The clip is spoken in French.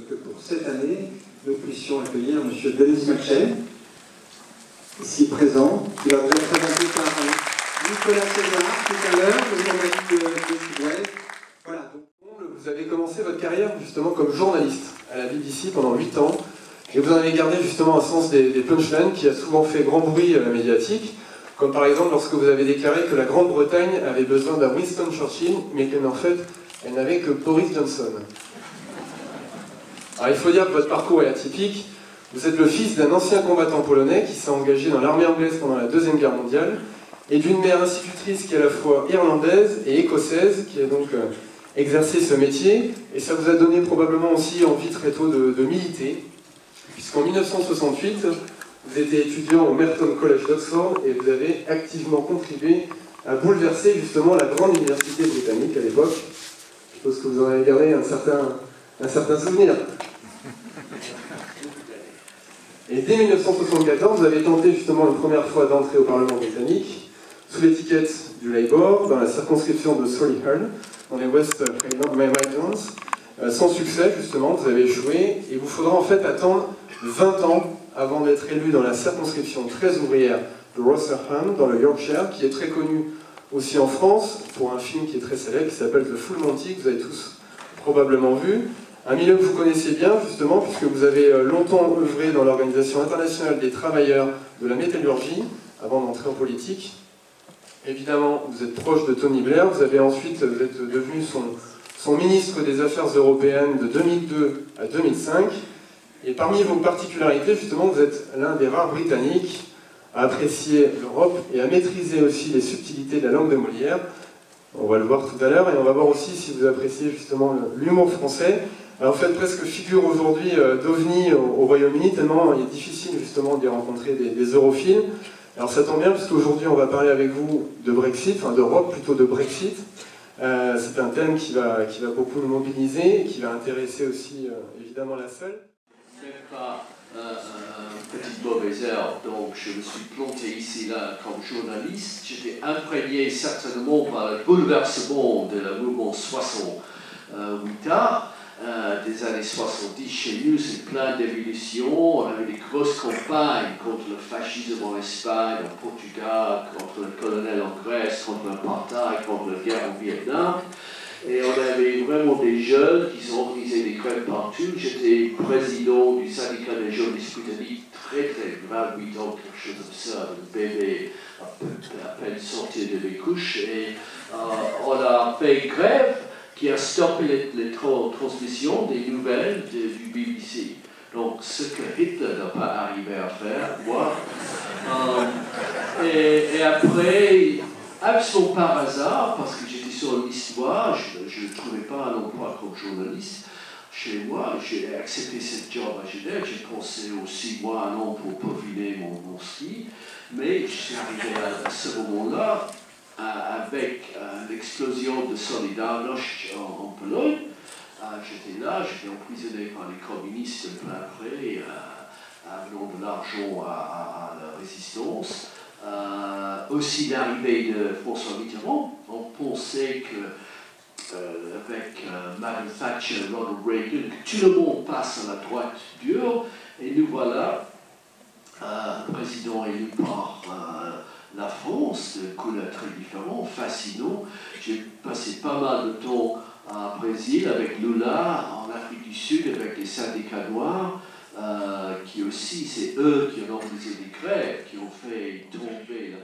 que pour cette année, nous puissions accueillir M. Denis Machet, ici présent, qui va vous être présenté par Nicolas César tout à l'heure, le journaliste de Sud-Ouest. Voilà. Vous avez commencé votre carrière justement comme journaliste à la BBC pendant 8 ans, et vous en avez gardé justement un sens des punchlines qui a souvent fait grand bruit médiatique, comme par exemple lorsque vous avez déclaré que la Grande-Bretagne avait besoin d'un Winston Churchill, mais qu'en fait, elle n'avait que Boris Johnson. Alors il faut dire que votre parcours est atypique. Vous êtes le fils d'un ancien combattant polonais qui s'est engagé dans l'armée anglaise pendant la Deuxième Guerre mondiale, et d'une mère institutrice qui est à la fois irlandaise et écossaise, qui a donc exercé ce métier, et ça vous a donné probablement aussi envie très tôt de militer, puisqu'en 1968, vous étiez étudiant au Merton College d'Oxford et vous avez activement contribué à bouleverser justement la grande université britannique à l'époque. Je suppose que vous en avez gardé un certain souvenir. Et dès 1974, vous avez tenté justement une première fois d'entrer au Parlement britannique, sous l'étiquette du Labour, dans la circonscription de Solihull, dans les West Midlands. Sans succès, justement, vous avez échoué, et il vous faudra en fait attendre 20 ans avant d'être élu dans la circonscription très ouvrière de Rotherham, dans le Yorkshire, qui est très connu aussi en France, pour un film qui est très célèbre, qui s'appelle The Full Monty, que vous avez tous probablement vu. Un milieu que vous connaissez bien, justement, puisque vous avez longtemps œuvré dans l'Organisation internationale des travailleurs de la métallurgie, avant d'entrer en politique. Évidemment, vous êtes proche de Tony Blair, vous êtes devenu son ministre des Affaires européennes de 2002 à 2005, et parmi vos particularités, justement, vous êtes l'un des rares Britanniques à apprécier l'Europe et à maîtriser aussi les subtilités de la langue de Molière. On va le voir tout à l'heure, et on va voir aussi si vous appréciez justement l'humour français. Alors, vous faites presque figure aujourd'hui d'ovni au Royaume-Uni, tellement il est difficile justement d'y rencontrer des europhiles. Alors ça tombe bien, puisqu'aujourd'hui on va parler avec vous de Brexit, enfin d'Europe, plutôt de Brexit. C'est un thème qui va beaucoup nous mobiliser, et qui va intéresser aussi évidemment la seule. Ce n'est pas une petite mauvaise heure, donc je me suis planté ici là comme journaliste. J'étais imprégné certainement par le bouleversement de la mouvement 68A. Des années 70 chez nous, c'est plein d'évolutions. On avait des grosses campagnes contre le fascisme en Espagne, en Portugal, contre le colonel en Grèce, contre l'apartheid, contre la guerre au Vietnam. Et on avait vraiment des jeunes qui ont organisé des grèves partout. J'étais président du syndicat des journalistes britanniques, très 28 ans, quelque chose comme ça, le bébé à peine sorti de mes couches. Et on a fait grève qui a stoppé les transmissions des nouvelles du BBC. Donc, ce que Hitler n'a pas arrivé à faire, moi. Et après, absolument par hasard, parce que j'étais sur l'histoire, je ne trouvais pas un emploi comme journaliste. Chez moi, j'ai accepté ce job à Genève. J'ai pensé aussi, moi, un an pour peaufiner mon ski. Mais je suis arrivé à ce moment-là, avec l'explosion de Solidarność en Pologne. J'étais là, j'étais emprisonné par les communistes peu après, amenant de l'argent à la résistance. Aussi l'arrivée de François Mitterrand, on pensait que avec Madame Thatcher, Ronald Reagan, que tout le monde passe à la droite dure, et nous voilà, président élu par la France, de couleurs très différentes, fascinant. J'ai passé pas mal de temps au Brésil avec Lula, en Afrique du Sud avec les syndicats noirs, qui aussi, c'est eux qui ont organisé des grèves, qui ont fait tomber la